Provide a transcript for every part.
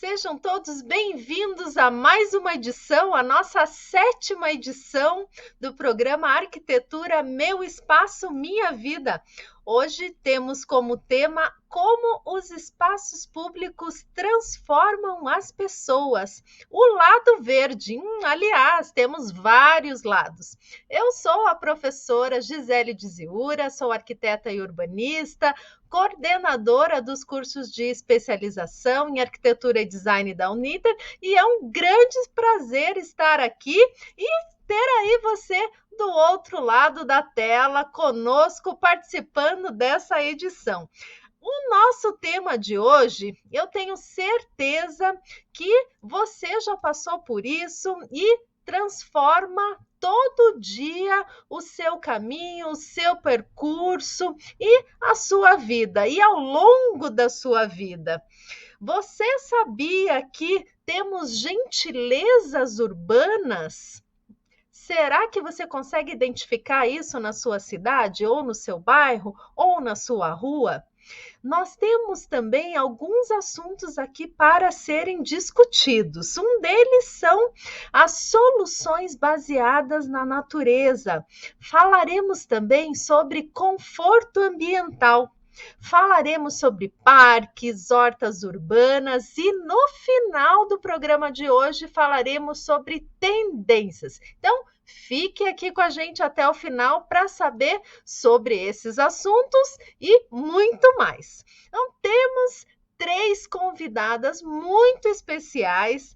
Sejam todos bem-vindos a mais uma edição, a nossa 7ª edição do programa Arquitetura Meu Espaço Minha Vida. Hoje temos como tema como os espaços públicos transformam as pessoas. O lado verde, aliás, temos vários lados. Eu sou a professora Gisele Diziura, sou arquiteta e urbanista, coordenadora dos cursos de especialização em arquitetura e design da Uniter, e é um grande prazer estar aqui e ter aí você do outro lado da tela, conosco, participando dessa edição. O nosso tema de hoje, eu tenho certeza que você já passou por isso e transforma todo dia o seu caminho, o seu percurso e a sua vida, e ao longo da sua vida. Você sabia que temos gentilezas urbanas? Será que você consegue identificar isso na sua cidade, ou no seu bairro, ou na sua rua? Nós temos também alguns assuntos aqui para serem discutidos. Um deles são as soluções baseadas na natureza. Falaremos também sobre conforto ambiental. Falaremos sobre parques, hortas urbanas e no final do programa de hoje falaremos sobre tendências. Então, fique aqui com a gente até o final para saber sobre esses assuntos e muito mais. Então, temos 3 convidadas muito especiais.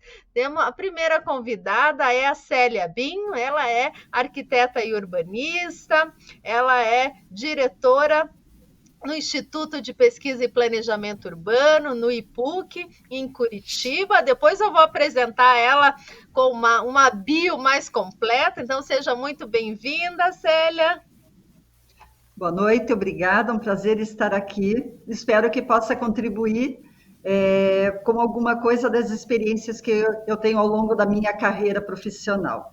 A primeira convidada é a Célia Binho, ela é arquiteta e urbanista, ela é diretora no Instituto de Pesquisa e Planejamento Urbano, no IPUC, em Curitiba. Depois eu vou apresentar ela com uma bio mais completa, então seja muito bem-vinda, Célia. Boa noite, obrigada, é um prazer estar aqui. Espero que possa contribuir com alguma coisa das experiências que eu tenho ao longo da minha carreira profissional.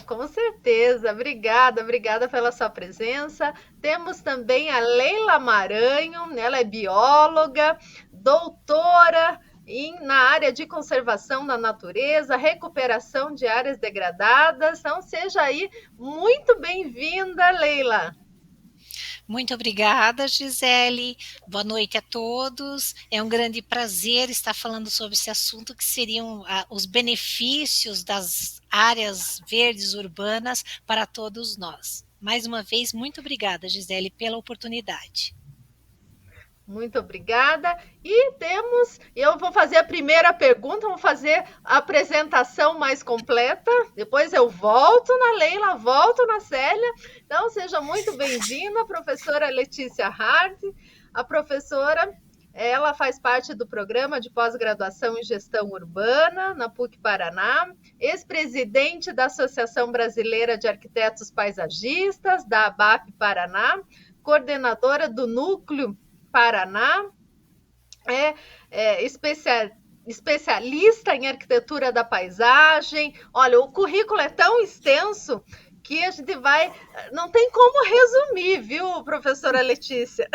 Com certeza. Obrigada pela sua presença. Temos também a Leila Maranhão, ela é bióloga, doutora na área de conservação da natureza, recuperação de áreas degradadas. Então, seja aí muito bem-vinda, Leila. Muito obrigada, Gisele. Boa noite a todos. É um grande prazer estar falando sobre esse assunto, que seriam os benefícios das áreas verdes urbanas para todos nós. Mais uma vez, muito obrigada, Gisele, pela oportunidade. Muito obrigada. E eu vou fazer a primeira pergunta, vou fazer a apresentação mais completa, depois eu volto na Leila, volto na Célia. Então, seja muito bem-vinda, professora Letícia Hart. A professora, ela faz parte do programa de pós-graduação em gestão urbana na PUC Paraná, ex-presidente da Associação Brasileira de Arquitetos Paisagistas, da ABAP Paraná, coordenadora do Núcleo Paraná, especialista em arquitetura da paisagem. Olha, o currículo é tão extenso que a gente não tem como resumir, viu, professora Letícia?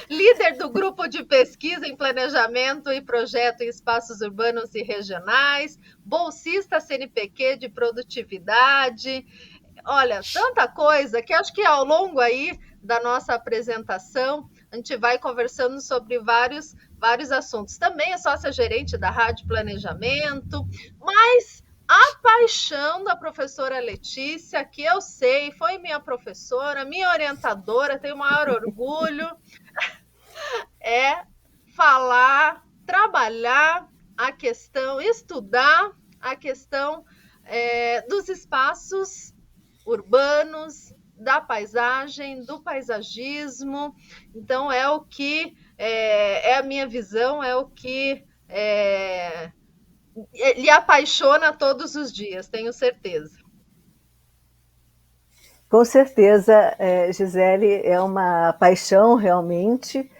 Líder do grupo de pesquisa em planejamento e projeto em espaços urbanos e regionais, bolsista CNPq de produtividade. Olha, tanta coisa que acho que ao longo aí da nossa apresentação a gente vai conversando sobre vários assuntos. Também é sócia-gerente da Rádio Planejamento, mas a paixão da professora Letícia, que eu sei, foi minha professora, minha orientadora, tenho o maior orgulho, é trabalhar a questão, estudar a questão dos espaços urbanos, da paisagem, do paisagismo. Então, é o que é a minha visão, é o que lhe apaixona todos os dias, tenho certeza. Com certeza, Gisele, é uma paixão realmente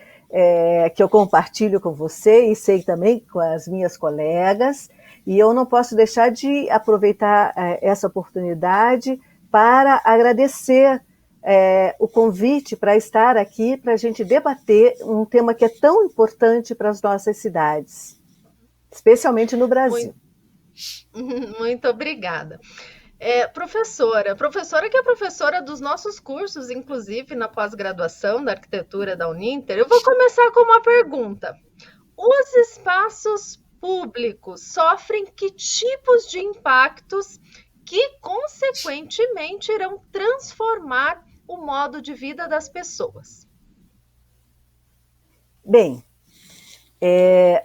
que eu compartilho com você e sei também com as minhas colegas, e eu não posso deixar de aproveitar essa oportunidade para agradecer o convite para estar aqui, para a gente debater um tema que é tão importante para as nossas cidades. especialmente no Brasil. Muito obrigada. Professora que é professora dos nossos cursos, inclusive na pós-graduação da arquitetura da Uninter, eu vou começar com uma pergunta. Os espaços públicos sofrem que tipos de impactos que, consequentemente, irão transformar o modo de vida das pessoas? Bem,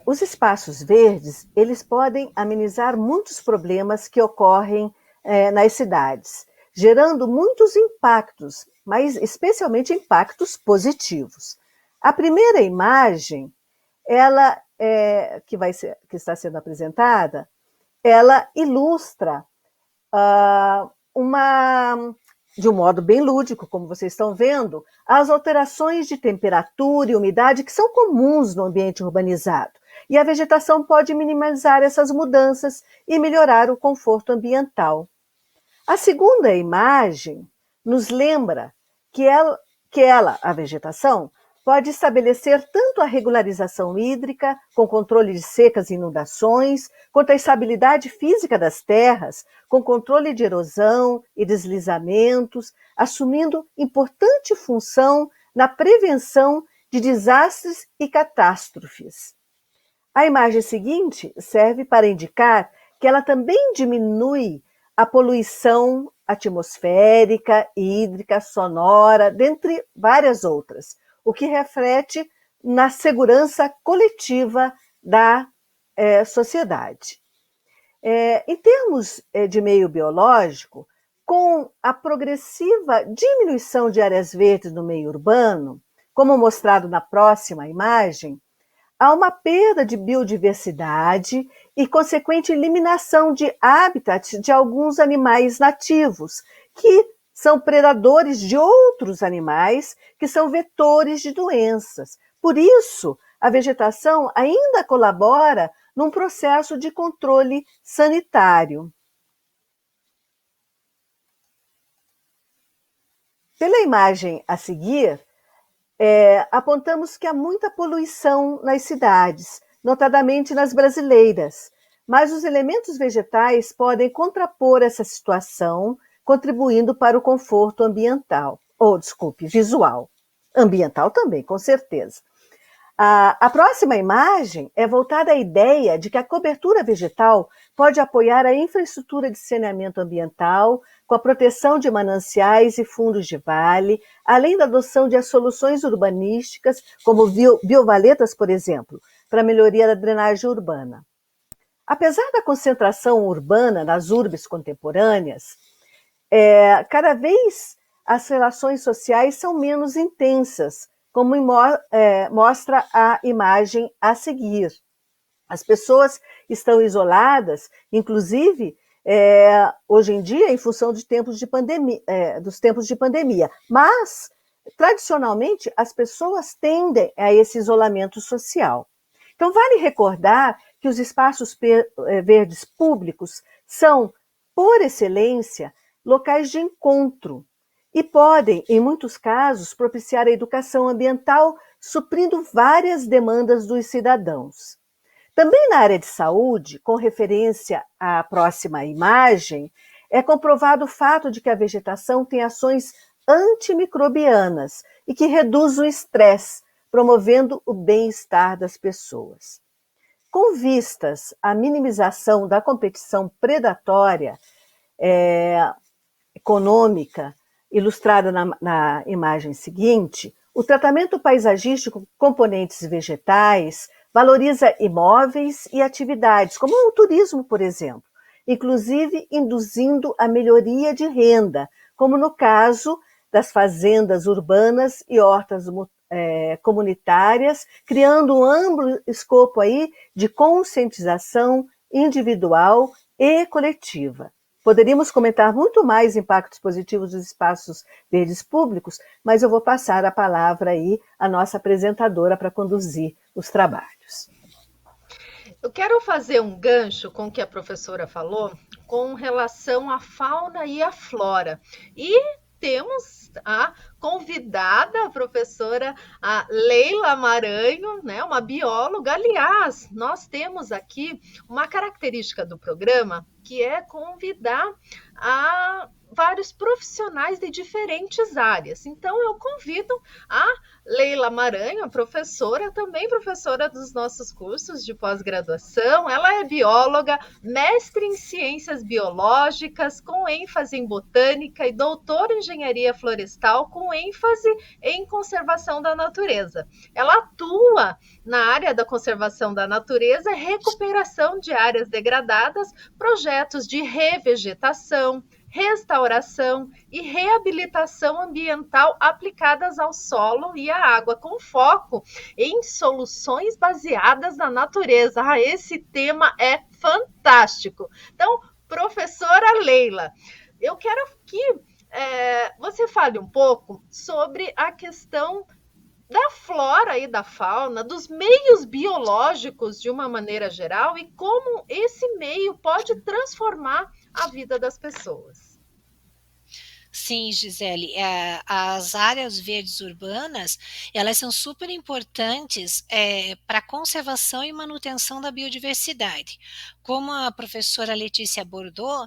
os espaços verdes, eles podem amenizar muitos problemas que ocorrem nas cidades, gerando muitos impactos, mas especialmente impactos positivos. A primeira imagem, ela que está sendo apresentada, ela ilustra de um modo bem lúdico, como vocês estão vendo, as alterações de temperatura e umidade que são comuns no ambiente urbanizado. E a vegetação pode minimizar essas mudanças e melhorar o conforto ambiental. A segunda imagem nos lembra que a vegetação, pode estabelecer tanto a regularização hídrica, com controle de secas e inundações, quanto a estabilidade física das terras, com controle de erosão e deslizamentos, assumindo importante função na prevenção de desastres e catástrofes. A imagem seguinte serve para indicar que ela também diminui a poluição atmosférica, hídrica, sonora, dentre várias outras, o que reflete na segurança coletiva da sociedade. Em termos de meio biológico, com a progressiva diminuição de áreas verdes no meio urbano, como mostrado na próxima imagem, há uma perda de biodiversidade e consequente eliminação de habitats de alguns animais nativos, que são predadores de outros animais que são vetores de doenças. Por isso, a vegetação ainda colabora num processo de controle sanitário. Pela imagem a seguir, apontamos que há muita poluição nas cidades, notadamente nas brasileiras, mas os elementos vegetais podem contrapor essa situação, contribuindo para o conforto ambiental, visual. Ambiental também, com certeza. A próxima imagem é voltada à ideia de que a cobertura vegetal pode apoiar a infraestrutura de saneamento ambiental, com a proteção de mananciais e fundos de vale, além da adoção de soluções urbanísticas, como biovaletas, por exemplo, para a melhoria da drenagem urbana. Apesar da concentração urbana nas urbes contemporâneas, cada vez as relações sociais são menos intensas, como mostra a imagem a seguir. As pessoas estão isoladas, inclusive, hoje em dia, em função dos tempos de pandemia. Mas, tradicionalmente, as pessoas tendem a esse isolamento social. Então, vale recordar que os espaços verdes públicos são, por excelência, locais de encontro e podem, em muitos casos, propiciar a educação ambiental, suprindo várias demandas dos cidadãos. Também na área de saúde, com referência à próxima imagem, é comprovado o fato de que a vegetação tem ações antimicrobianas e que reduz o estresse, promovendo o bem-estar das pessoas. Com vistas à minimização da competição predatória econômica, ilustrada na imagem seguinte, o tratamento paisagístico com componentes vegetais valoriza imóveis e atividades, como o turismo, por exemplo, inclusive induzindo a melhoria de renda, como no caso das fazendas urbanas e hortas comunitárias, criando um amplo escopo aí de conscientização individual e coletiva. Poderíamos comentar muito mais impactos positivos dos espaços verdes públicos, mas eu vou passar a palavra aí à nossa apresentadora para conduzir os trabalhos. Eu quero fazer um gancho com o que a professora falou com relação à fauna e à flora. E temos convidada, a professora Leila Maranhão, né, uma bióloga. Aliás, nós temos aqui uma característica do programa, que é convidar vários profissionais de diferentes áreas. Então, eu convido a Leila Maranhão, professora, também professora dos nossos cursos de pós-graduação. Ela é bióloga, mestre em ciências biológicas, com ênfase em botânica, e doutora em engenharia florestal, com ênfase em conservação da natureza. Ela atua na área da conservação da natureza, recuperação de áreas degradadas, projetos de revegetação, restauração e reabilitação ambiental aplicadas ao solo e à água, com foco em soluções baseadas na natureza. Esse tema é fantástico. Então, professora Leila, eu quero que você fale um pouco sobre a questão da flora e da fauna, dos meios biológicos de uma maneira geral, e como esse meio pode transformar a vida das pessoas. Sim, Gisele, as áreas verdes urbanas, elas são super importantes para a conservação e manutenção da biodiversidade. Como a professora Letícia abordou,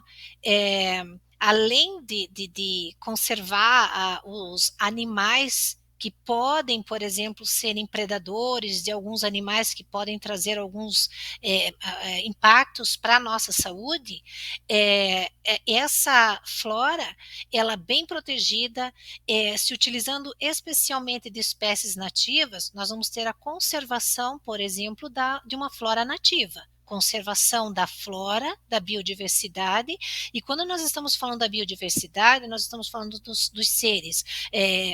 além de conservar os animais que podem, por exemplo, serem predadores de alguns animais que podem trazer alguns impactos para a nossa saúde, essa flora, ela bem protegida, se utilizando especialmente de espécies nativas, nós vamos ter a conservação, por exemplo, de uma flora nativa. Conservação da flora, da biodiversidade, e quando nós estamos falando da biodiversidade, nós estamos falando dos seres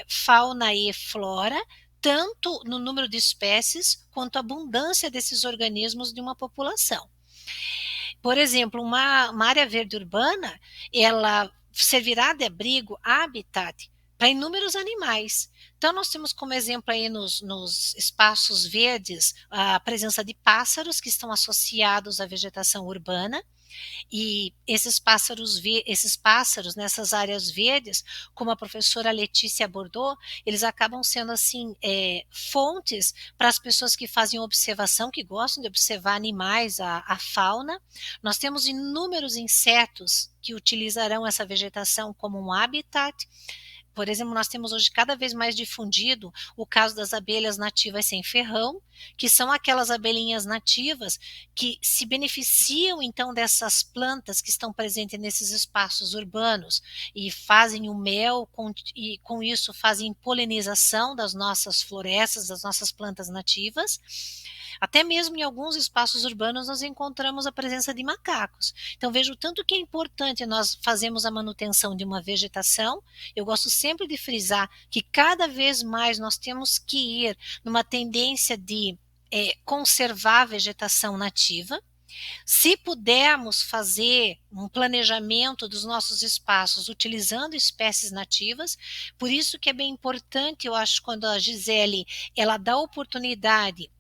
fauna e flora, tanto no número de espécies, quanto a abundância desses organismos de uma população. Por exemplo, uma área verde urbana, ela servirá de abrigo, habitat, para inúmeros animais. Então, nós temos como exemplo aí nos espaços verdes a presença de pássaros que estão associados à vegetação urbana, e esses pássaros nessas áreas verdes, como a professora Letícia abordou, eles acabam sendo assim fontes para as pessoas que fazem observação, que gostam de observar animais, a fauna. Nós temos inúmeros insetos que utilizarão essa vegetação como um habitat. Por exemplo, nós temos hoje cada vez mais difundido o caso das abelhas nativas sem ferrão, que são aquelas abelhinhas nativas que se beneficiam então dessas plantas que estão presentes nesses espaços urbanos e fazem o mel e com isso fazem polinização das nossas florestas, das nossas plantas nativas. Até mesmo em alguns espaços urbanos nós encontramos a presença de macacos. Então vejo tanto que é importante nós fazermos a manutenção de uma vegetação. Eu gosto sempre de frisar que cada vez mais nós temos que ir numa tendência de conservar a vegetação nativa. Se pudermos fazer um planejamento dos nossos espaços utilizando espécies nativas, por isso que é bem importante, eu acho, quando a Gisele ela dá oportunidade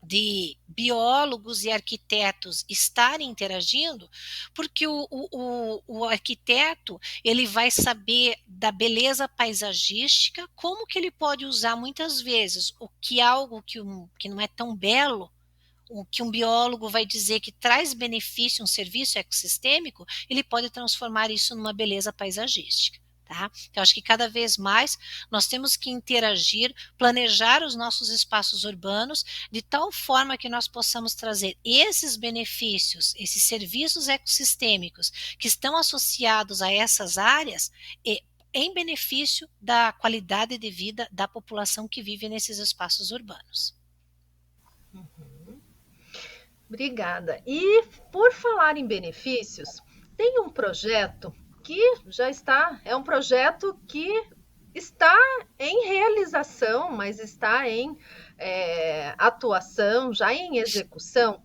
de biólogos e arquitetos estarem interagindo, porque o arquiteto ele vai saber da beleza paisagística, como que ele pode usar muitas vezes algo que não é tão belo, o que um biólogo vai dizer que traz benefício, um serviço ecossistêmico, ele pode transformar isso numa beleza paisagística. Tá? Então, acho que cada vez mais nós temos que interagir, planejar os nossos espaços urbanos de tal forma que nós possamos trazer esses benefícios, esses serviços ecossistêmicos que estão associados a essas áreas em benefício da qualidade de vida da população que vive nesses espaços urbanos. Obrigada. E por falar em benefícios, tem um projeto que já está, é um projeto que está em realização, mas está em atuação, já em execução,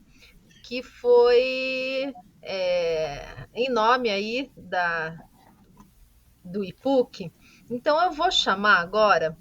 que foi em nome aí do IPUC. Então eu vou chamar agora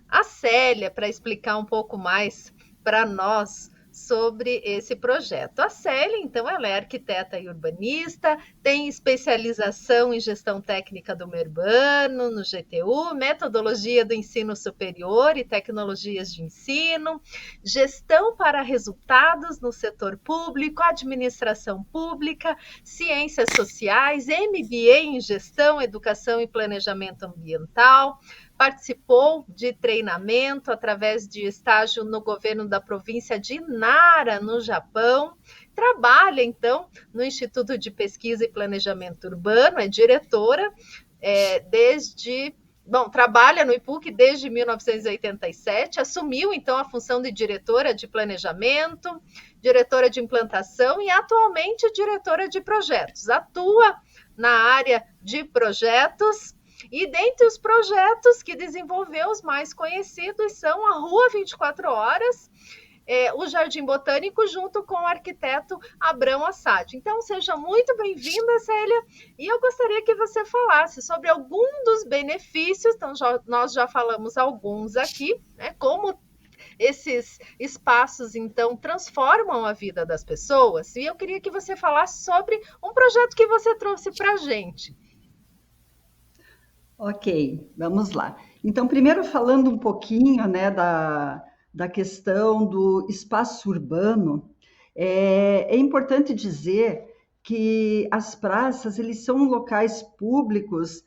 a Célia para explicar um pouco mais para nós sobre esse projeto. A Célia, então, ela é arquiteta e urbanista, tem especialização em gestão técnica do meio urbano, no GTU, metodologia do ensino superior e tecnologias de ensino, gestão para resultados no setor público, administração pública, ciências sociais, MBA em gestão, educação e planejamento ambiental, participou de treinamento através de estágio no governo da província de Nara, no Japão. Trabalha, então, no Instituto de Pesquisa e Planejamento Urbano, é diretora trabalha no IPUC desde 1987, assumiu, então, a função de diretora de planejamento, diretora de implantação e, atualmente, diretora de projetos. Atua na área de projetos. E dentre os projetos que desenvolveu, os mais conhecidos são a Rua 24 Horas, o Jardim Botânico, junto com o arquiteto Abrão Assad. Então, seja muito bem-vinda, Célia, e eu gostaria que você falasse sobre algum dos benefícios, então nós já falamos alguns aqui, né, como esses espaços, então, transformam a vida das pessoas, e eu queria que você falasse sobre um projeto que você trouxe para a gente. Ok, vamos lá. Então, primeiro falando um pouquinho, né, da questão do espaço urbano, é importante dizer que as praças, eles são locais públicos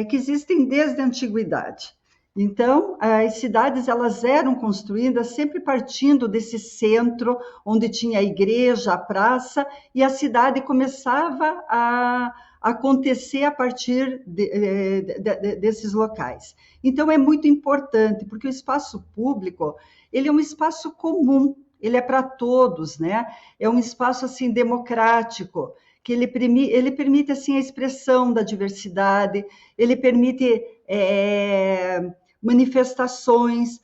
que existem desde a antiguidade. Então, as cidades, elas eram construídas sempre partindo desse centro, onde tinha a igreja, a praça, e a cidade começava a acontecer a partir desses locais. Então, é muito importante, porque o espaço público, ele é um espaço comum, ele é para todos, né? É um espaço, assim, democrático, que ele permite, assim, a expressão da diversidade, ele permite manifestações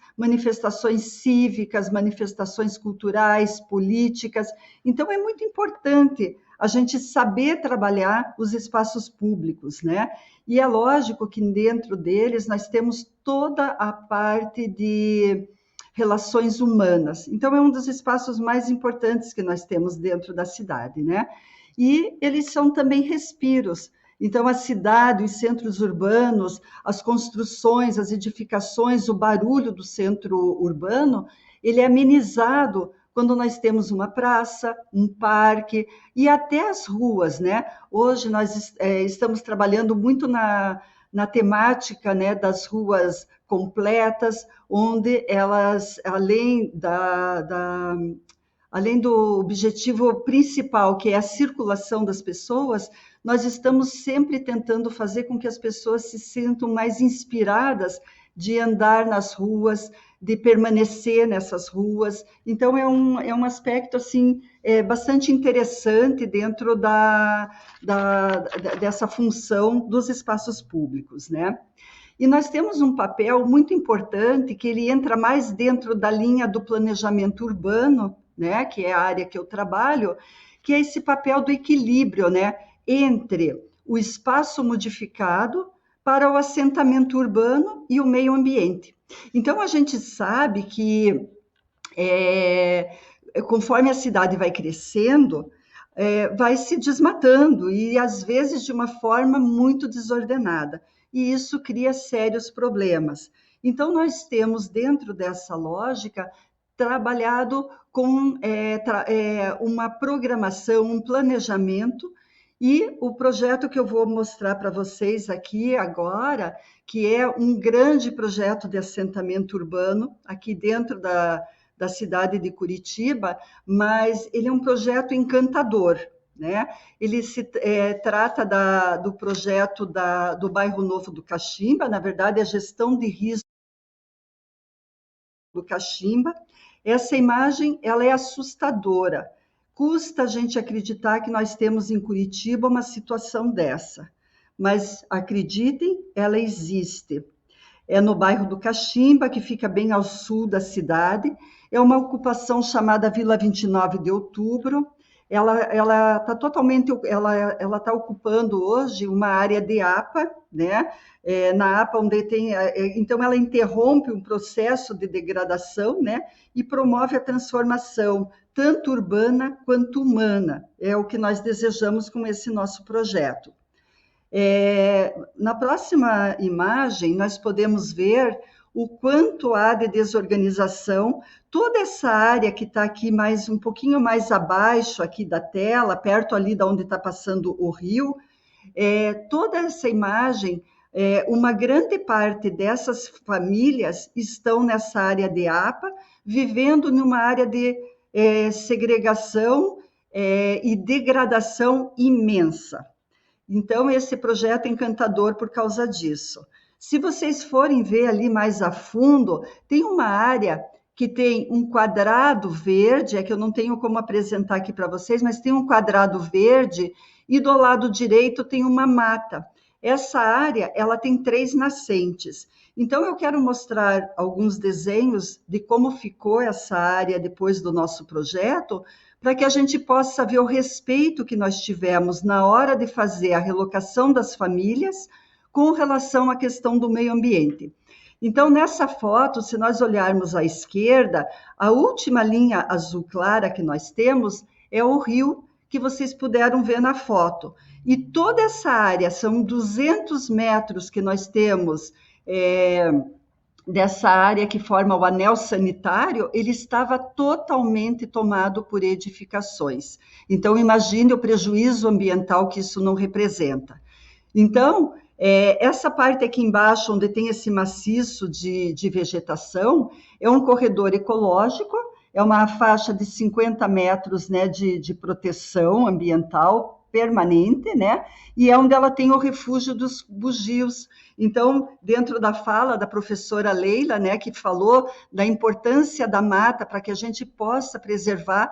cívicas, manifestações culturais, políticas. Então, é muito importante a gente saber trabalhar os espaços públicos, né? E é lógico que dentro deles nós temos toda a parte de relações humanas. Então, é um dos espaços mais importantes que nós temos dentro da cidade, né? E eles são também respiros. Então, a cidade, os centros urbanos, as construções, as edificações, o barulho do centro urbano, ele é amenizado quando nós temos uma praça, um parque e até as ruas, né? Hoje nós estamos trabalhando muito na temática, né, das ruas completas, onde elas, além do objetivo principal, que é a circulação das pessoas, nós estamos sempre tentando fazer com que as pessoas se sintam mais inspiradas de andar nas ruas, de permanecer nessas ruas. Então, é um aspecto, assim, bastante interessante dentro dessa função dos espaços públicos, né? E nós temos um papel muito importante, que ele entra mais dentro da linha do planejamento urbano, né, que é a área que eu trabalho, que é esse papel do equilíbrio, né, entre o espaço modificado para o assentamento urbano e o meio ambiente. Então, a gente sabe que, conforme a cidade vai crescendo, vai se desmatando, e às vezes de uma forma muito desordenada, e isso cria sérios problemas. Então, nós temos, dentro dessa lógica, trabalhado com uma programação, um planejamento, e o projeto que eu vou mostrar para vocês aqui agora, que é um grande projeto de assentamento urbano, aqui dentro da cidade de Curitiba, mas ele é um projeto encantador, né? Ele se trata do projeto do Bairro Novo do Caximba, na verdade, a gestão de risco do Caximba. Essa imagem, ela é assustadora. Custa a gente acreditar que nós temos em Curitiba uma situação dessa, mas acreditem, ela existe. É no bairro do Caximba, que fica bem ao sul da cidade. É uma ocupação chamada Vila 29 de Outubro. ela está totalmente, ela está ocupando hoje uma área de APA, né? Na APA, onde tem, então ela interrompe um processo de degradação, né? E promove a transformação, tanto urbana quanto humana, é o que nós desejamos com esse nosso projeto. Na próxima imagem, nós podemos ver o quanto há de desorganização, toda essa área que está aqui um pouquinho mais abaixo aqui da tela, perto ali de onde está passando o rio, toda essa imagem, uma grande parte dessas famílias estão nessa área de APA, vivendo numa área de segregação e degradação imensa. Então, esse projeto é encantador por causa disso. Se vocês forem ver ali mais a fundo, tem uma área que tem um quadrado verde, que eu não tenho como apresentar aqui para vocês, mas tem um quadrado verde e do lado direito tem uma mata. Essa área, ela tem 3 nascentes. Então, eu quero mostrar alguns desenhos de como ficou essa área depois do nosso projeto, para que a gente possa ver o respeito que nós tivemos na hora de fazer a relocação das famílias com relação à questão do meio ambiente. Então, nessa foto, se nós olharmos à esquerda, a última linha azul clara que nós temos é o rio que vocês puderam ver na foto. E toda essa área, são 200 metros que nós temos dessa área que forma o anel sanitário, ele estava totalmente tomado por edificações. Então, imagine o prejuízo ambiental que isso não representa. Então, essa parte aqui embaixo, onde tem esse maciço de vegetação, é um corredor ecológico, é uma faixa de 50 metros, né, de proteção ambiental permanente, né, e é onde ela tem o refúgio dos bugios. Então, dentro da fala da professora Leila, né, que falou da importância da mata para que a gente possa preservar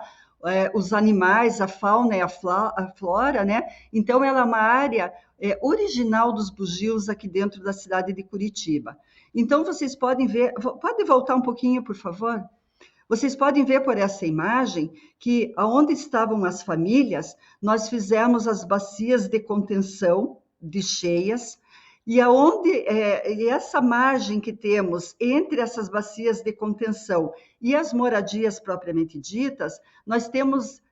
os animais, a fauna e a flora, né? Então, ela é uma área original dos bugios aqui dentro da cidade de Curitiba. Então, vocês podem ver... Pode voltar um pouquinho, por favor? Vocês podem ver por essa imagem que, onde estavam as famílias, nós fizemos as bacias de contenção de cheias, e essa margem que temos entre essas bacias de contenção e as moradias propriamente ditas, nós temos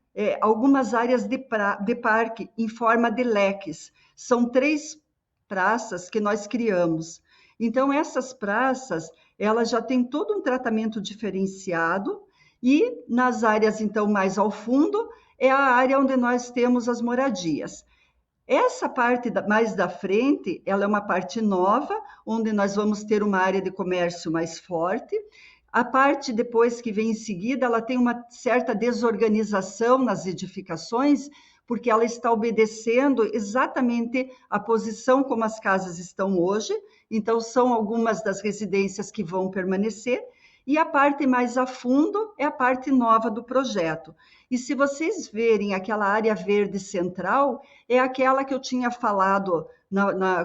algumas áreas de parque em forma de leques. São 3 praças que nós criamos. Então, essas praças, elas já têm todo um tratamento diferenciado, e nas áreas, então, mais ao fundo, é a área onde nós temos as moradias. Essa parte mais da frente, ela é uma parte nova, onde nós vamos ter uma área de comércio mais forte. A parte depois que vem em seguida, ela tem uma certa desorganização nas edificações, porque ela está obedecendo exatamente a posição como as casas estão hoje. Então, são algumas das residências que vão permanecer. E a parte mais a fundo é a parte nova do projeto. E se vocês verem aquela área verde central, é aquela que eu tinha falado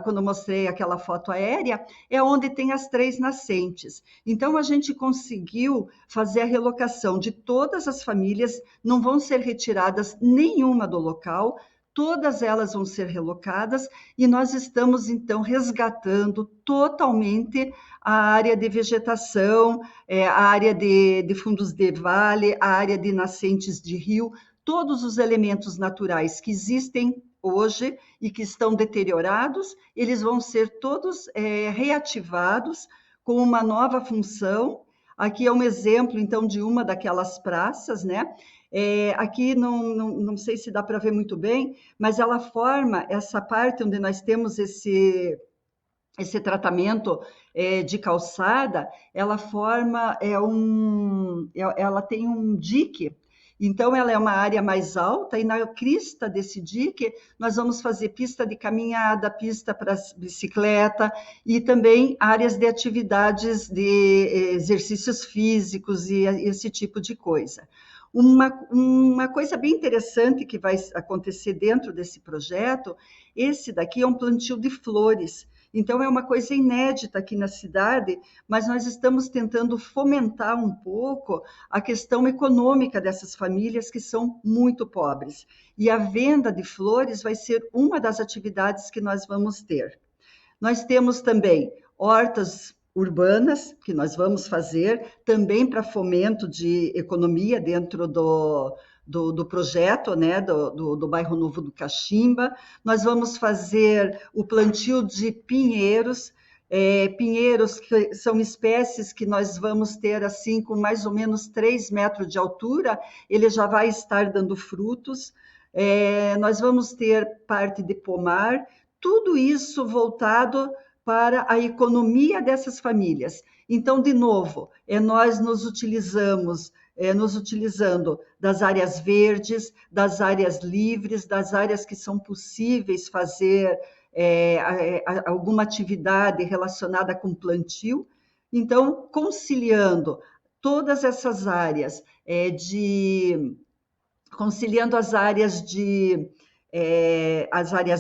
quando eu mostrei aquela foto aérea, é onde tem as 3 nascentes. Então, a gente conseguiu fazer a relocação de todas as famílias, não vão ser retiradas nenhuma do local, todas elas vão ser relocadas, e nós estamos, então, resgatando totalmente a área de vegetação, a área de fundos de vale, a área de nascentes de rio, todos os elementos naturais que existem hoje e que estão deteriorados, eles vão ser todos reativados com uma nova função. Aqui é um exemplo, então, de uma daquelas praças, né? Aqui não sei se dá para ver muito bem, mas ela forma essa parte onde nós temos esse tratamento de calçada, ela forma, ela tem um dique. Então, ela é uma área mais alta, e na crista desse dique, nós vamos fazer pista de caminhada, pista para bicicleta, e também áreas de atividades de exercícios físicos e esse tipo de coisa. Uma coisa bem interessante que vai acontecer dentro desse projeto, esse daqui é um plantio de flores. Então, é uma coisa inédita aqui na cidade, mas nós estamos tentando fomentar um pouco a questão econômica dessas famílias que são muito pobres. E a venda de flores vai ser uma das atividades que nós vamos ter. Nós temos também hortas urbanas, que nós vamos fazer, também para fomento de economia dentro do projeto, né, do Bairro Novo do Caximba. Nós vamos fazer o plantio de pinheiros, pinheiros que são espécies que nós vamos ter assim com mais ou menos 3 metros de altura, ele já vai estar dando frutos. Nós vamos ter parte de pomar, tudo isso voltado para a economia dessas famílias. Então, de novo, nós nos utilizando das áreas verdes, das áreas livres, das áreas que são possíveis fazer alguma atividade relacionada com plantio. Então, conciliando todas essas áreas conciliando as áreas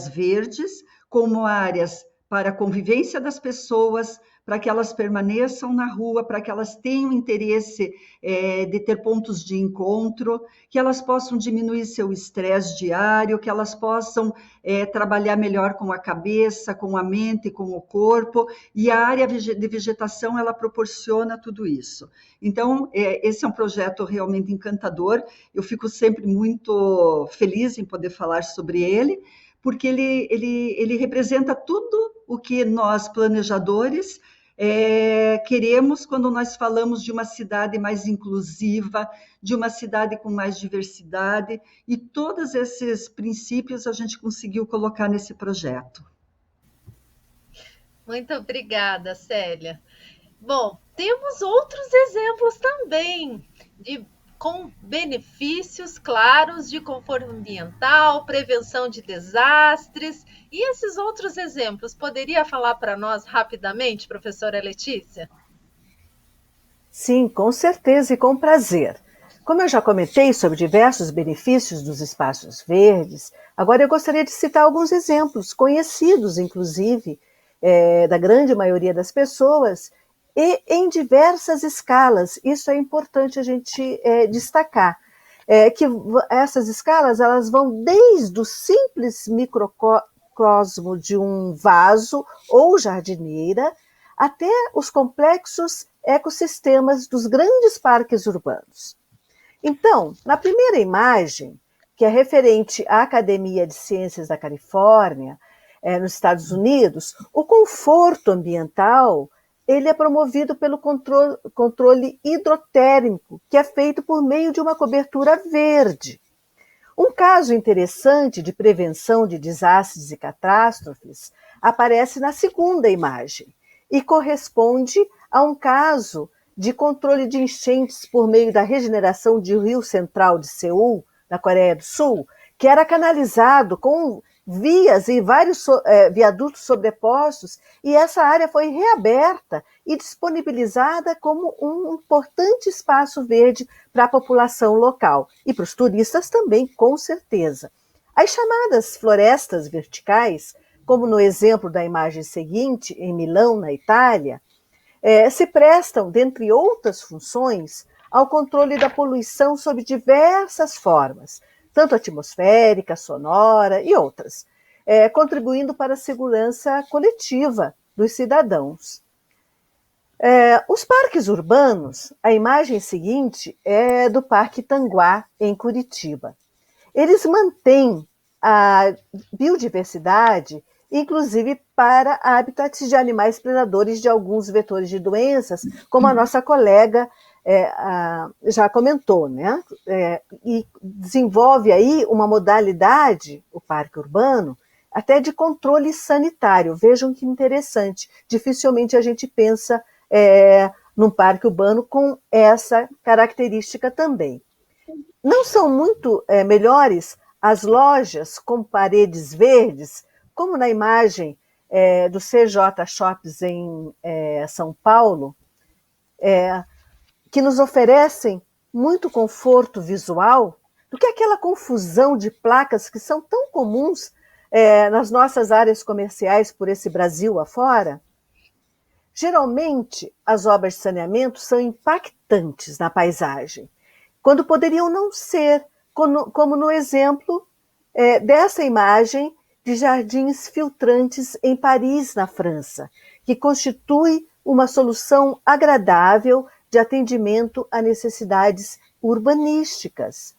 verdes como áreas para a convivência das pessoas, para que elas permaneçam na rua, para que elas tenham interesse de ter pontos de encontro, que elas possam diminuir seu estresse diário, que elas possam trabalhar melhor com a cabeça, com a mente, com o corpo, e a área de vegetação, ela proporciona tudo isso. Então, esse é um projeto realmente encantador, eu fico sempre muito feliz em poder falar sobre ele, porque ele representa tudo o que nós, planejadores, queremos quando nós falamos de uma cidade mais inclusiva, de uma cidade com mais diversidade, e todos esses princípios a gente conseguiu colocar nesse projeto. Muito obrigada, Célia. Bom, temos outros exemplos também com benefícios claros de conforto ambiental, prevenção de desastres. E esses outros exemplos, poderia falar para nós rapidamente, professora Letícia? Sim, com certeza e com prazer. Como eu já comentei sobre diversos benefícios dos espaços verdes, agora eu gostaria de citar alguns exemplos, conhecidos inclusive, da grande maioria das pessoas, e em diversas escalas. Isso é importante a gente destacar, que essas escalas elas vão desde o simples microcosmo de um vaso ou jardineira até os complexos ecossistemas dos grandes parques urbanos. Então, na primeira imagem, que é referente à Academia de Ciências da Califórnia, nos Estados Unidos, o conforto ambiental ele é promovido pelo controle hidrotérmico, que é feito por meio de uma cobertura verde. Um caso interessante de prevenção de desastres e catástrofes aparece na segunda imagem e corresponde a um caso de controle de enchentes por meio da regeneração do Rio Central de Seul, na Coreia do Sul, que era canalizado com vias e vários viadutos sobrepostos, e essa área foi reaberta e disponibilizada como um importante espaço verde para a população local e para os turistas também, com certeza. As chamadas florestas verticais, como no exemplo da imagem seguinte, em Milão, na Itália, se prestam, dentre outras funções, ao controle da poluição sob diversas formas, tanto atmosférica, sonora e outras, contribuindo para a segurança coletiva dos cidadãos. Os parques urbanos, a imagem seguinte é do Parque Tanguá, em Curitiba. Eles mantêm a biodiversidade, inclusive para habitats de animais predadores de alguns vetores de doenças, como a nossa colega já comentou, né? E desenvolve aí uma modalidade, o parque urbano, até de controle sanitário. Vejam que interessante. Dificilmente a gente pensa num parque urbano com essa característica também. Não são muito melhores as lojas com paredes verdes, como na imagem do CJ Shops em São Paulo, que nos oferecem muito conforto visual, do que aquela confusão de placas que são tão comuns nas nossas áreas comerciais por esse Brasil afora, geralmente as obras de saneamento são impactantes na paisagem, quando poderiam não ser, como no exemplo dessa imagem de jardins filtrantes em Paris, na França, que constitui uma solução agradável de atendimento a necessidades urbanísticas.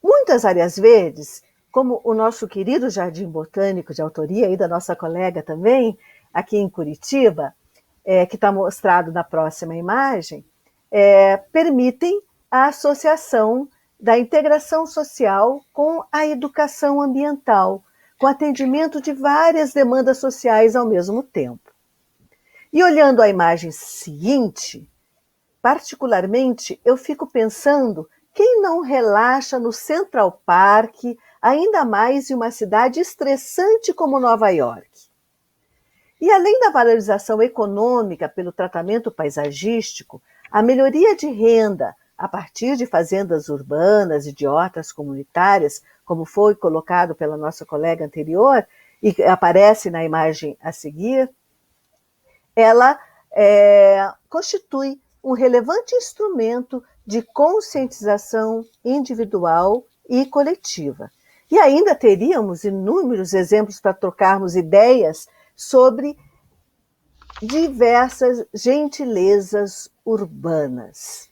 Muitas áreas verdes, como o nosso querido Jardim Botânico, de autoria aí da nossa colega também, aqui em Curitiba, que está mostrado na próxima imagem, permitem a associação da integração social com a educação ambiental, com atendimento de várias demandas sociais ao mesmo tempo. E olhando a imagem seguinte, particularmente, eu fico pensando quem não relaxa no Central Park, ainda mais em uma cidade estressante como Nova York. E além da valorização econômica pelo tratamento paisagístico, a melhoria de renda a partir de fazendas urbanas e de hortas comunitárias, como foi colocado pela nossa colega anterior, e aparece na imagem a seguir, ela constitui um relevante instrumento de conscientização individual e coletiva. E ainda teríamos inúmeros exemplos para trocarmos ideias sobre diversas gentilezas urbanas.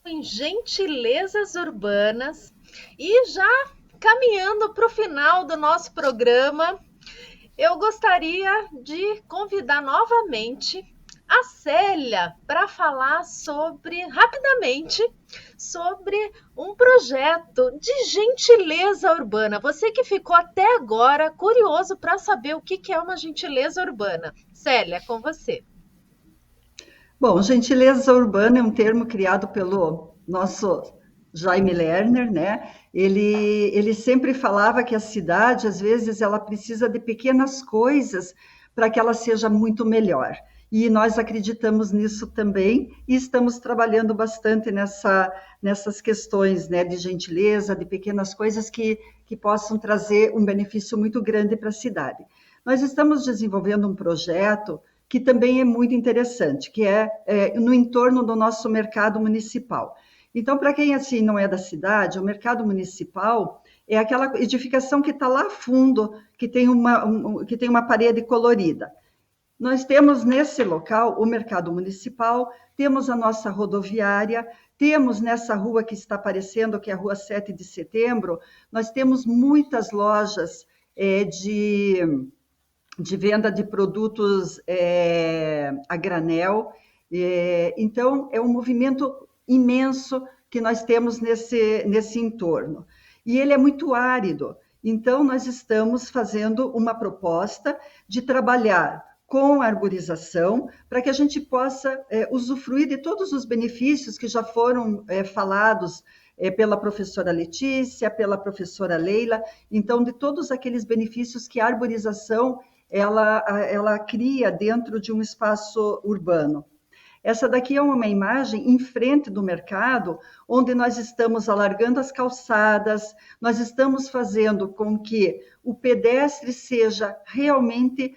Em gentilezas urbanas, e já caminhando para o final do nosso programa, eu gostaria de convidar novamente a Célia para falar rapidamente, sobre um projeto de gentileza urbana. Você que ficou até agora curioso para saber o que é uma gentileza urbana. Célia, com você. Bom, gentileza urbana é um termo criado pelo nosso Jaime Lerner, né? Ele sempre falava que a cidade, às vezes, ela precisa de pequenas coisas para que ela seja muito melhor. E nós acreditamos nisso também e estamos trabalhando bastante nessas questões, né, de gentileza, de pequenas coisas que possam trazer um benefício muito grande para a cidade. Nós estamos desenvolvendo um projeto que também é muito interessante, que é no entorno do nosso mercado municipal. Então, para quem assim não é da cidade, o mercado municipal é aquela edificação que está lá fundo, que tem uma parede colorida. Nós temos nesse local o mercado municipal, temos a nossa rodoviária, temos nessa rua que está aparecendo, que é a Rua 7 de Setembro, nós temos muitas lojas de venda de produtos a granel. Então, é um movimento imenso que nós temos nesse entorno. E ele é muito árido. Então, nós estamos fazendo uma proposta de trabalhar com a arborização para que a gente possa usufruir de todos os benefícios que já foram falados pela professora Letícia, pela professora Leila. Então, de todos aqueles benefícios que a arborização ela cria dentro de um espaço urbano. Essa daqui é uma imagem em frente do mercado, onde nós estamos alargando as calçadas, nós estamos fazendo com que o pedestre seja realmente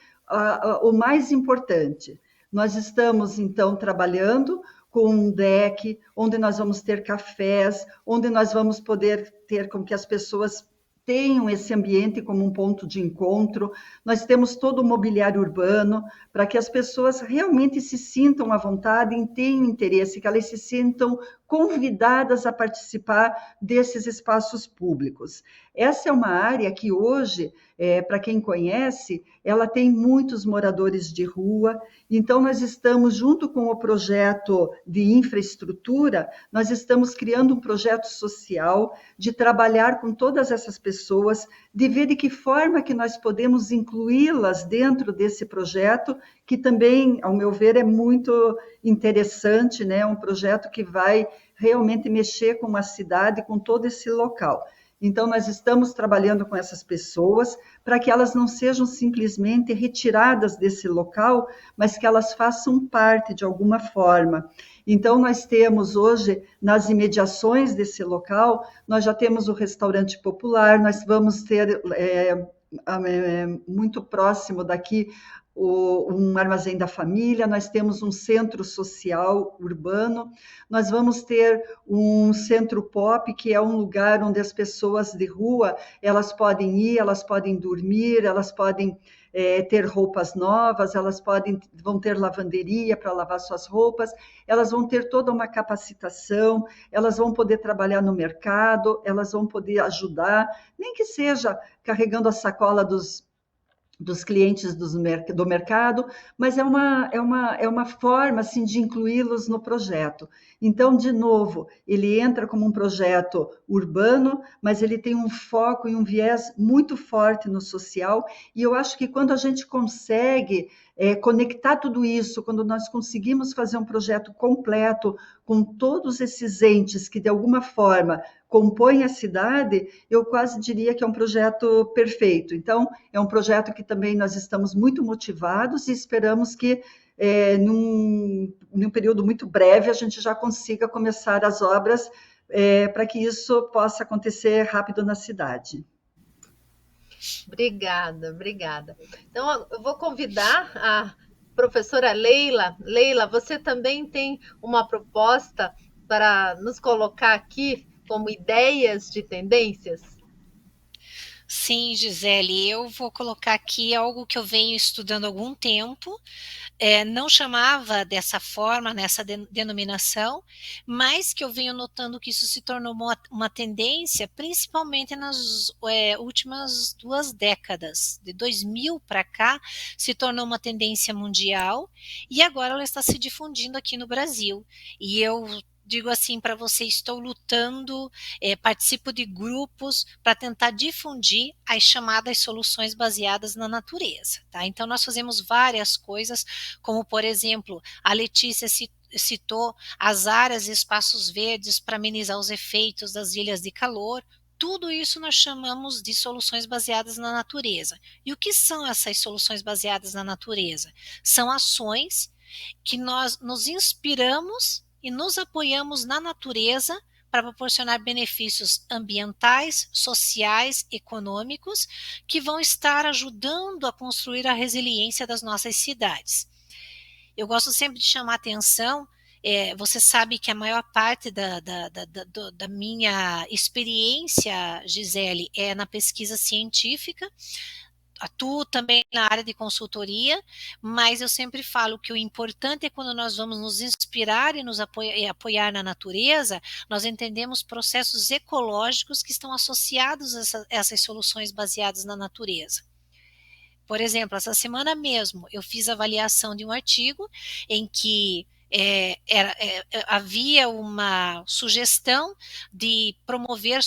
o mais importante. Nós estamos, então, trabalhando com um deck, onde nós vamos ter cafés, onde nós vamos poder ter com que as pessoas tenham esse ambiente como um ponto de encontro. Nós temos todo o mobiliário urbano para que as pessoas realmente se sintam à vontade e tenham interesse, que elas se sintam convidadas a participar desses espaços públicos. Essa é uma área que hoje, para quem conhece, ela tem muitos moradores de rua. Então, nós estamos, junto com o projeto de infraestrutura, nós estamos criando um projeto social de trabalhar com todas essas pessoas, de ver de que forma que nós podemos incluí-las dentro desse projeto, que também, ao meu ver, é muito interessante, né? Um projeto que vai realmente mexer com a cidade, com todo esse local. Então, nós estamos trabalhando com essas pessoas para que elas não sejam simplesmente retiradas desse local, mas que elas façam parte de alguma forma. Então, nós temos hoje, nas imediações desse local, nós já temos o restaurante popular, nós vamos ter muito próximo daqui um armazém da família, nós temos um centro social urbano, nós vamos ter um centro pop, que é um lugar onde as pessoas de rua, elas podem ir, elas podem dormir, elas podem ter roupas novas, vão ter lavanderia para lavar suas roupas, elas vão ter toda uma capacitação, elas vão poder trabalhar no mercado, elas vão poder ajudar, nem que seja carregando a sacola dos clientes do mercado, mas é uma forma assim, de incluí-los no projeto. Então, de novo, ele entra como um projeto urbano, mas ele tem um foco e um viés muito forte no social, e eu acho que quando a gente consegue conectar tudo isso, quando nós conseguimos fazer um projeto completo com todos esses entes que, de alguma forma, compõem a cidade, eu quase diria que é um projeto perfeito. Então, é um projeto que também nós estamos muito motivados e esperamos que, num período muito breve, a gente já consiga começar as obras para que isso possa acontecer rápido na cidade. Obrigada, obrigada. Então, eu vou convidar a professora Leila. Leila, você também tem uma proposta para nos colocar aqui como ideias de tendências? Sim, Gisele, eu vou colocar aqui algo que eu venho estudando há algum tempo, não chamava dessa forma, nessa denominação, mas que eu venho notando que isso se tornou uma tendência, principalmente nas últimas 2 décadas, de 2000 para cá, se tornou uma tendência mundial, e agora ela está se difundindo aqui no Brasil, e eu digo assim para você, estou lutando, participo de grupos para tentar difundir as chamadas soluções baseadas na natureza, tá? Então nós fazemos várias coisas, como por exemplo, a Letícia citou as áreas e espaços verdes para amenizar os efeitos das ilhas de calor. Tudo isso nós chamamos de soluções baseadas na natureza. E o que são essas soluções baseadas na natureza? São ações que nós nos inspiramos e nos apoiamos na natureza para proporcionar benefícios ambientais, sociais, econômicos, que vão estar ajudando a construir a resiliência das nossas cidades. Eu gosto sempre de chamar atenção, você sabe que a maior parte da minha experiência, Gisele, é na pesquisa científica, atuo também na área de consultoria, mas eu sempre falo que o importante é quando nós vamos nos inspirar e nos apoiar na natureza, nós entendemos processos ecológicos que estão associados a essas soluções baseadas na natureza. Por exemplo, essa semana mesmo eu fiz a avaliação de um artigo em que havia uma sugestão de promover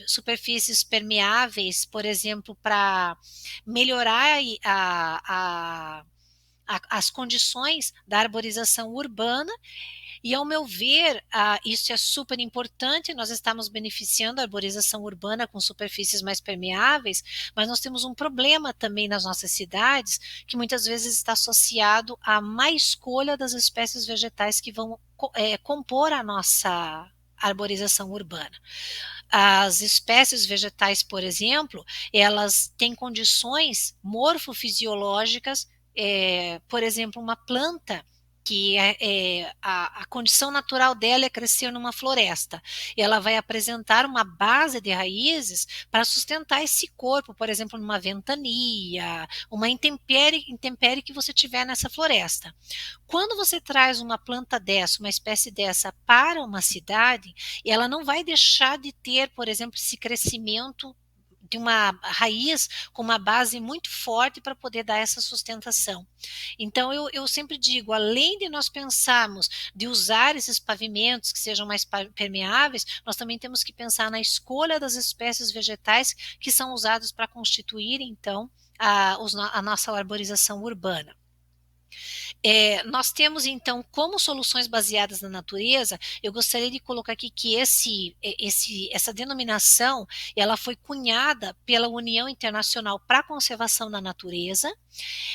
superfícies permeáveis, por exemplo, para melhorar as condições da arborização urbana. E, ao meu ver, isso é super importante, nós estamos beneficiando a arborização urbana com superfícies mais permeáveis, mas nós temos um problema também nas nossas cidades, que muitas vezes está associado à má escolha das espécies vegetais que vão compor a nossa arborização urbana. As espécies vegetais, por exemplo, elas têm condições morfofisiológicas, por exemplo, uma planta que a condição natural dela é crescer numa floresta. E ela vai apresentar uma base de raízes para sustentar esse corpo, por exemplo, numa ventania, uma intempérie que você tiver nessa floresta. Quando você traz uma planta dessa, uma espécie dessa para uma cidade, ela não vai deixar de ter, por exemplo, esse crescimento de uma raiz com uma base muito forte para poder dar essa sustentação. Então, eu sempre digo, além de nós pensarmos de usar esses pavimentos que sejam mais permeáveis, nós também temos que pensar na escolha das espécies vegetais que são usadas para constituir, então, a nossa arborização urbana. Nós temos, então, como soluções baseadas na natureza, eu gostaria de colocar aqui que essa denominação, ela foi cunhada pela União Internacional para a Conservação da Natureza,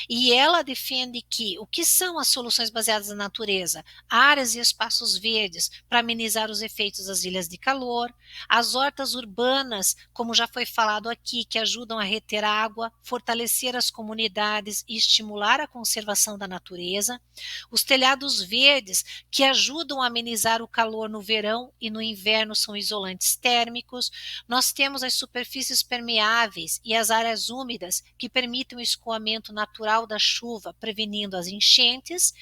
e ela defende que o que são as soluções baseadas na natureza? Áreas e espaços verdes para amenizar os efeitos das ilhas de calor, as hortas urbanas, como já foi falado aqui, que ajudam a reter água, fortalecer as comunidades e estimular a conservação da natureza, os telhados verdes, que ajudam a amenizar o calor no verão e no inverno, são isolantes térmicos. Nós temos as superfícies permeáveis e as áreas úmidas, que permitem o escoamento natural da chuva, prevenindo as enchentes.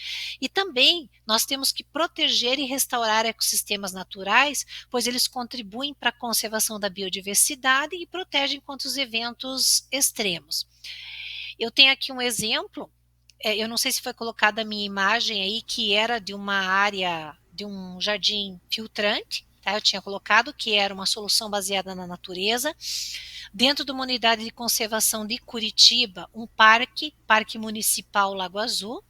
E também nós temos que proteger e restaurar ecossistemas naturais, pois eles contribuem para a conservação da biodiversidade e protegem contra os eventos extremos. Eu tenho aqui um exemplo, eu não sei se foi colocada a minha imagem aí, que era de uma área, de um jardim filtrante, tá? Eu tinha colocado que era uma solução baseada na natureza. Dentro de uma unidade de conservação de Curitiba, um Parque Municipal Lago Azul,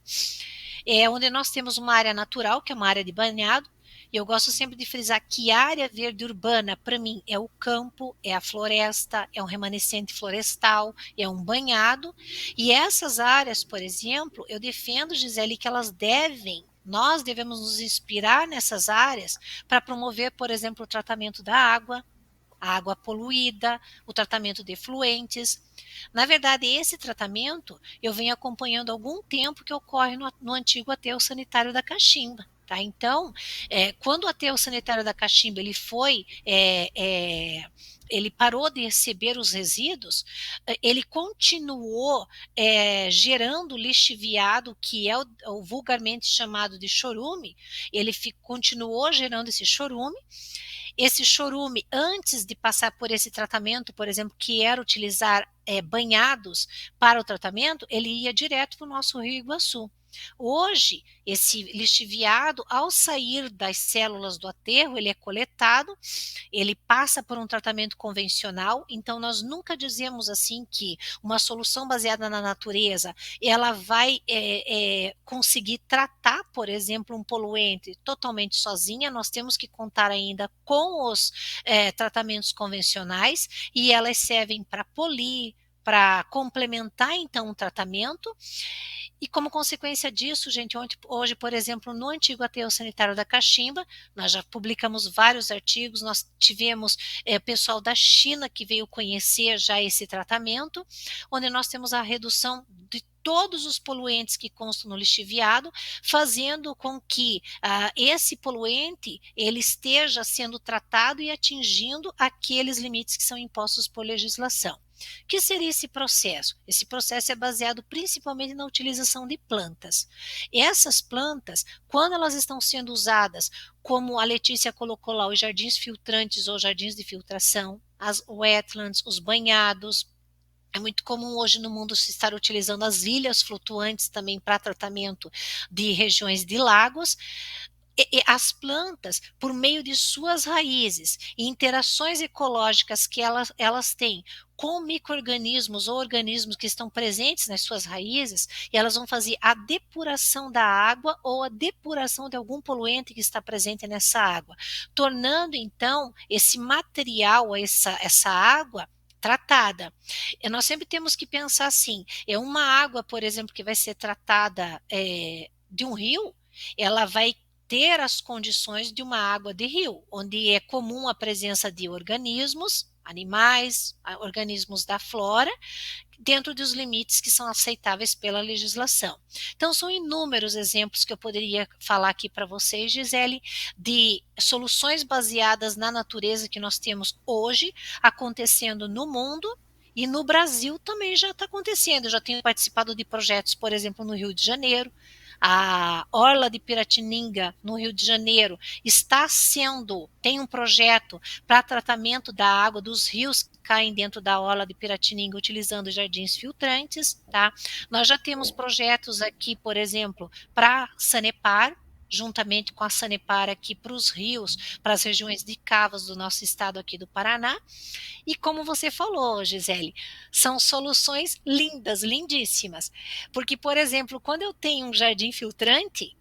onde nós temos uma área natural, que é uma área de banhado. E eu gosto sempre de frisar que a área verde urbana, para mim, é o campo, é a floresta, é um remanescente florestal, é um banhado. E essas áreas, por exemplo, eu defendo, Gisele, que nós devemos nos inspirar nessas áreas para promover, por exemplo, o tratamento da água, a água poluída, o tratamento de efluentes. Na verdade, esse tratamento eu venho acompanhando há algum tempo, que ocorre no antigo aterro sanitário da Caximba. Tá? Então, quando o aterro sanitário da Caximba ele parou de receber os resíduos, ele continuou gerando lixiviado, que é o vulgarmente chamado de chorume. Ele continuou gerando esse chorume. Esse chorume, antes de passar por esse tratamento, por exemplo, que era utilizar banhados para o tratamento, ele ia direto para o nosso Rio Iguaçu. Hoje, esse lixiviado, ao sair das células do aterro, ele é coletado, ele passa por um tratamento convencional. Então nós nunca dizemos assim que uma solução baseada na natureza, ela vai conseguir tratar, por exemplo, um poluente totalmente sozinha. Nós temos que contar ainda com os tratamentos convencionais, e elas servem para polir, para complementar então o tratamento. E como consequência disso, gente, hoje, por exemplo, no antigo aterro sanitário da Caximba, nós já publicamos vários artigos, nós tivemos pessoal da China que veio conhecer já esse tratamento, onde nós temos a redução de todos os poluentes que constam no lixiviado, fazendo com que esse poluente ele esteja sendo tratado e atingindo aqueles limites que são impostos por legislação. O que seria esse processo? Esse processo é baseado principalmente na utilização de plantas. Essas plantas, quando elas estão sendo usadas, como a Letícia colocou lá, os jardins filtrantes ou jardins de filtração, as wetlands, os banhados, é muito comum hoje no mundo se estar utilizando as ilhas flutuantes também para tratamento de regiões de lagos. As plantas, por meio de suas raízes e interações ecológicas que elas têm com micro-organismos ou organismos que estão presentes nas suas raízes, e elas vão fazer a depuração da água ou a depuração de algum poluente que está presente nessa água, tornando então esse material, essa água, tratada. Nós sempre temos que pensar assim, uma água, por exemplo, que vai ser tratada de um rio, ela vai ter as condições de uma água de rio, onde é comum a presença de organismos, animais, organismos da flora, dentro dos limites que são aceitáveis pela legislação. Então, são inúmeros exemplos que eu poderia falar aqui para vocês, Gisele, de soluções baseadas na natureza que nós temos hoje acontecendo no mundo. E no Brasil também já está acontecendo. Eu já tenho participado de projetos, por exemplo, no Rio de Janeiro. A Orla de Piratininga, no Rio de Janeiro, tem um projeto para tratamento da água dos rios que caem dentro da Orla de Piratininga, utilizando jardins filtrantes. Tá? Nós já temos projetos aqui, por exemplo, para Sanepar, juntamente com a Sanepar aqui para os rios, para as regiões de cavas do nosso estado aqui do Paraná. E como você falou, Gisele, são soluções lindas, lindíssimas. Porque, por exemplo, quando eu tenho um jardim filtrante,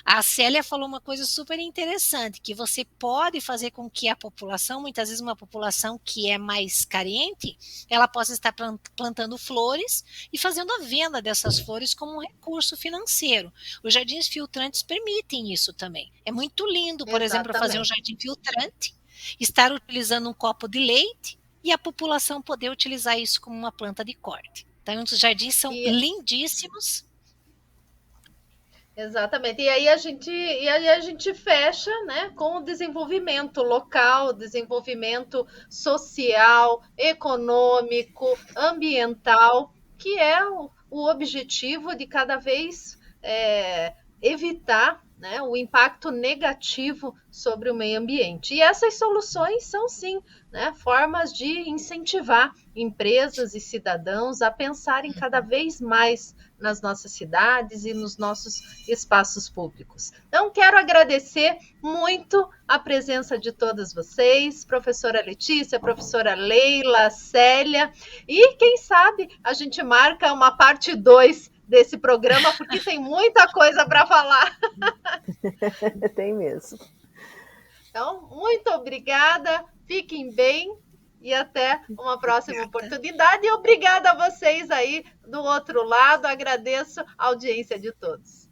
a Célia falou uma coisa super interessante, que você pode fazer com que a população, muitas vezes uma população que é mais carente, ela possa estar plantando flores e fazendo a venda dessas flores como um recurso financeiro. Os jardins filtrantes permitem isso também. É muito lindo, por exemplo, fazer um jardim filtrante, estar utilizando um copo de leite e a população poder utilizar isso como uma planta de corte. Então, os jardins são lindíssimos. Exatamente. E aí a gente fecha, né, com o desenvolvimento local, desenvolvimento social, econômico, ambiental, que é o objetivo de cada vez evitar, né, o impacto negativo sobre o meio ambiente. E essas soluções são, sim, né, formas de incentivar empresas e cidadãos a pensarem cada vez mais nas nossas cidades e nos nossos espaços públicos. Então, quero agradecer muito a presença de todas vocês, professora Letícia, professora Leila, Célia, e quem sabe a gente marca uma parte 2 desse programa, porque tem muita coisa para falar. Tem mesmo. Então, muito obrigada, fiquem bem e até uma próxima oportunidade. E obrigada a vocês aí do outro lado, agradeço a audiência de todos.